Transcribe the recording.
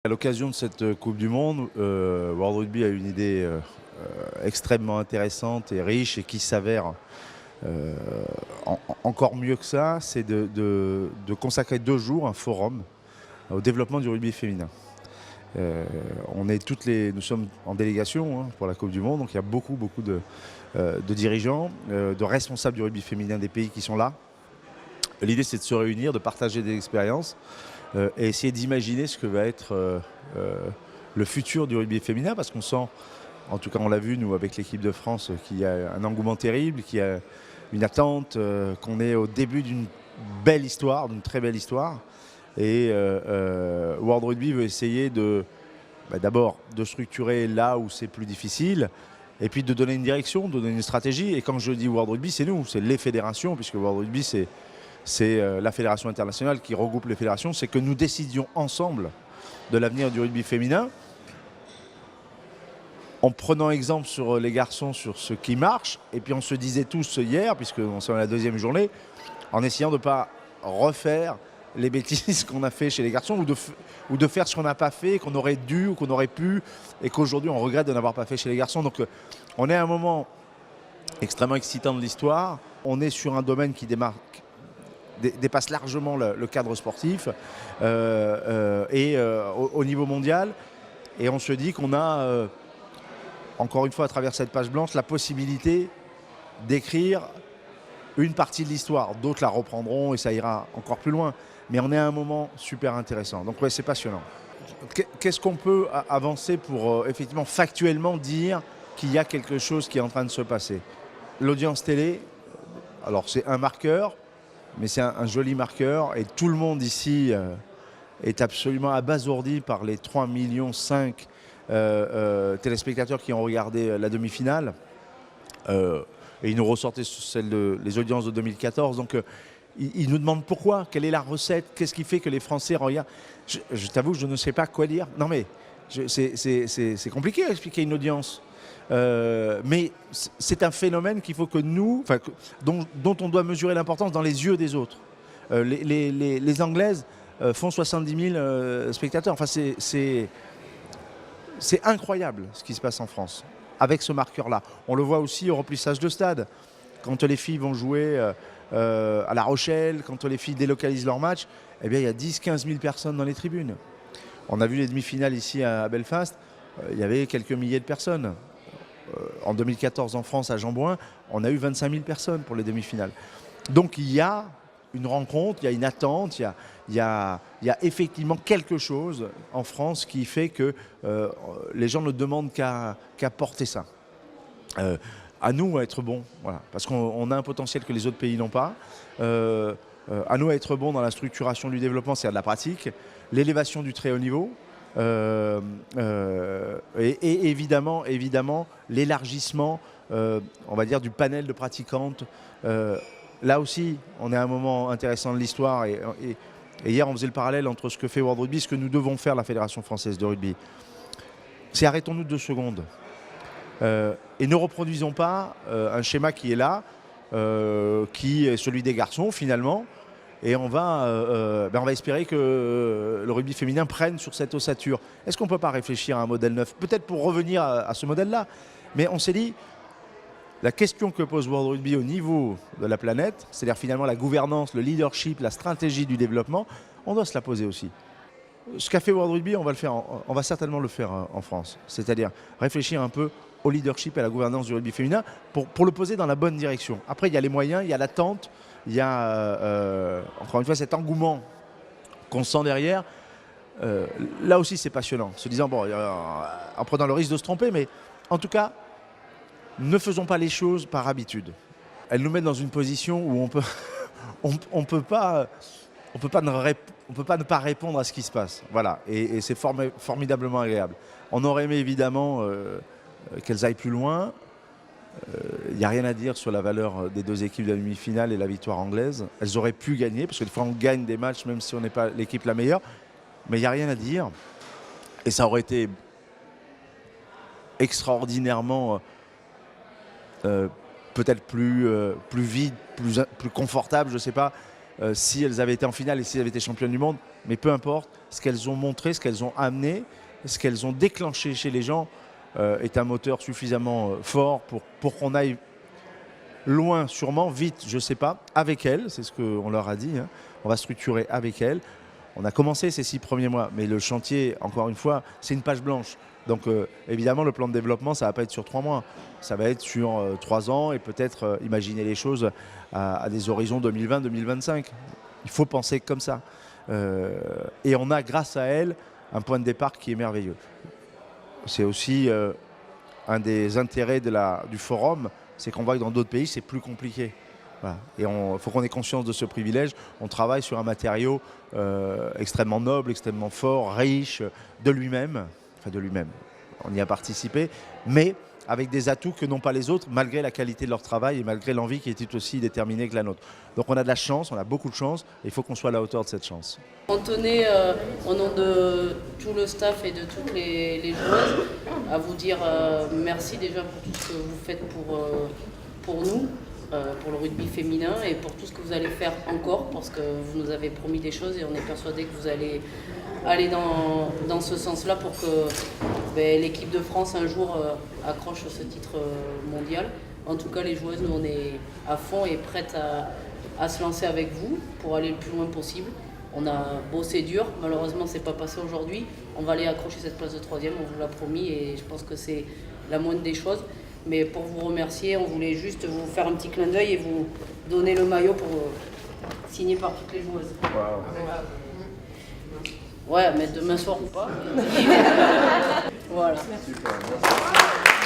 À l'occasion de cette Coupe du monde, World Rugby a une idée extrêmement intéressante et riche et qui s'avère euh, encore mieux que ça, c'est de consacrer 2 jours, un forum, au développement du rugby féminin. Nous sommes en délégation pour la Coupe du monde, donc il y a beaucoup de dirigeants, de responsables du rugby féminin des pays qui sont là. L'idée, c'est de se réunir, de partager des expériences et essayer d'imaginer ce que va être le futur du rugby féminin, parce qu'on sent, en tout cas on l'a vu nous avec l'équipe de France, qu'il y a un engouement terrible, qu'il y a une attente, qu'on est au début d'une belle histoire, d'une très belle histoire. Et World Rugby veut essayer d'abord de structurer là où c'est plus difficile, et puis de donner une direction, de donner une stratégie. Et quand je dis World Rugby, c'est nous, c'est les fédérations, puisque World Rugby c'est la fédération internationale qui regroupe les fédérations. C'est que nous décidions ensemble de l'avenir du rugby féminin, en prenant exemple sur les garçons, sur ce qui marche. Et puis on se disait tous hier, puisqu'on est à la deuxième journée, en essayant de ne pas refaire les bêtises qu'on a fait chez les garçons, ou de faire ce qu'on n'a pas fait, qu'on aurait dû ou qu'on aurait pu, et qu'aujourd'hui on regrette de n'avoir pas fait chez les garçons. Donc on est à un moment extrêmement excitant de l'histoire. On est sur un domaine qui dépasse largement le cadre sportif au niveau mondial. Et on se dit qu'on a, encore une fois, à travers cette page blanche, la possibilité d'écrire une partie de l'histoire. D'autres la reprendront et ça ira encore plus loin. Mais on est à un moment super intéressant. Donc ouais, c'est passionnant. Qu'est-ce qu'on peut avancer pour effectivement factuellement dire qu'il y a quelque chose qui est en train de se passer? L'audience télé, alors c'est un marqueur, mais c'est un joli marqueur, et tout le monde ici est absolument abasourdi par les 3,5 millions téléspectateurs qui ont regardé la demi-finale. Et ils nous ressortaient les audiences de 2014. Donc ils nous demandent pourquoi, quelle est la recette, qu'est-ce qui fait que les Français regardent. Je t'avoue, je ne sais pas quoi dire. Non mais c'est compliqué à expliquer une audience. Mais c'est un phénomène qu'il faut que nous, dont on doit mesurer l'importance dans les yeux des autres. Les Anglaises font 70 000 spectateurs. Enfin, c'est incroyable ce qui se passe en France avec ce marqueur-là. On le voit aussi au remplissage de stade. Quand les filles vont jouer à La Rochelle, quand les filles délocalisent leur match, eh bien, il y a 10-15 000 personnes dans les tribunes. On a vu les demi-finales ici à Belfast, il y avait quelques milliers de personnes. En 2014 en France, à Jean-Bouin, on a eu 25 000 personnes pour les demi-finales. Donc il y a une rencontre, il y a une attente, il y a effectivement quelque chose en France qui fait que les gens ne demandent qu'à porter ça. À nous à être bons, voilà, parce qu'on a un potentiel que les autres pays n'ont pas. À nous à être bons dans la structuration du développement, c'est-à-dire de la pratique, l'élévation du très haut niveau, et évidemment l'élargissement, on va dire, du panel de pratiquantes. Là aussi, on est à un moment intéressant de l'histoire, et hier on faisait le parallèle entre ce que fait World Rugby, ce que nous devons faire, la Fédération française de rugby. C'est arrêtons-nous 2 secondes. Et ne reproduisons pas un schéma qui est là, qui est celui des garçons finalement, et on va espérer que le rugby féminin prenne sur cette ossature. Est-ce qu'on ne peut pas réfléchir à un modèle neuf, peut-être pour revenir à ce modèle-là? Mais on s'est dit, la question que pose World Rugby au niveau de la planète, c'est-à-dire finalement la gouvernance, le leadership, la stratégie du développement, on doit se la poser aussi. Ce qu'a fait World Rugby, on va certainement le faire en France. C'est-à-dire réfléchir un peu au leadership et à la gouvernance du rugby féminin pour le poser dans la bonne direction. Après, il y a les moyens, il y a l'attente, il y a encore une fois cet engouement qu'on sent derrière. Là aussi, c'est passionnant. Se disant, bon, en prenant le risque de se tromper, mais en tout cas, ne faisons pas les choses par habitude. Elles nous mettent dans une position où on peut pas ne pas répondre à ce qui se passe. Voilà, et c'est formidablement agréable. On aurait aimé évidemment qu'elles aillent plus loin. Il n'y a rien à dire sur la valeur des 2 équipes de la demi-finale et la victoire anglaise. Elles auraient pu gagner, parce que des fois on gagne des matchs même si on n'est pas l'équipe la meilleure. Mais il n'y a rien à dire. Et ça aurait été extraordinairement peut-être plus vide, plus confortable, je ne sais pas, si elles avaient été en finale et si elles avaient été championnes du monde. mais peu importe, ce qu'elles ont montré, ce qu'elles ont amené, ce qu'elles ont déclenché chez les gens est un moteur suffisamment fort pour qu'on aille loin, sûrement, vite, je ne sais pas, avec elles, c'est ce qu'on leur a dit, hein. On va structurer avec elles. On a commencé ces 6 premiers mois, mais le chantier, encore une fois, c'est une page blanche. Donc évidemment, le plan de développement, ça ne va pas être sur 3 mois, ça va être sur 3 ans et peut-être imaginer les choses à des horizons 2020-2025. Il faut penser comme ça. Et on a, grâce à elle, un point de départ qui est merveilleux. C'est aussi un des intérêts du forum, c'est qu'on voit que dans d'autres pays, c'est plus compliqué. Voilà. Et il faut qu'on ait conscience de ce privilège. On travaille sur un matériau extrêmement noble, extrêmement fort, riche, de lui-même. Enfin, de lui-même. On y a participé, mais avec des atouts que n'ont pas les autres, malgré la qualité de leur travail et malgré l'envie qui était aussi déterminée que la nôtre. Donc on a de la chance, on a beaucoup de chance, et il faut qu'on soit à la hauteur de cette chance. On tenait, au nom de tout le staff et de toutes les joueuses, à vous dire merci déjà pour tout ce que vous faites pour nous, pour le rugby féminin, et pour tout ce que vous allez faire encore, parce que vous nous avez promis des choses et on est persuadé que vous allez aller dans ce sens-là pour que l'équipe de France un jour accroche ce titre mondial. En tout cas, les joueuses, nous on est à fond et prêtes à se lancer avec vous pour aller le plus loin possible. On a bossé dur, malheureusement c'est pas passé aujourd'hui. On va aller accrocher cette place de 3e, on vous l'a promis, et je pense que c'est la moindre des choses. Mais pour vous remercier, on voulait juste vous faire un petit clin d'œil et vous donner le maillot pour signer par toutes les joueuses. Wow. Ouais, mais demain soir ou pas. Voilà. Super, merci.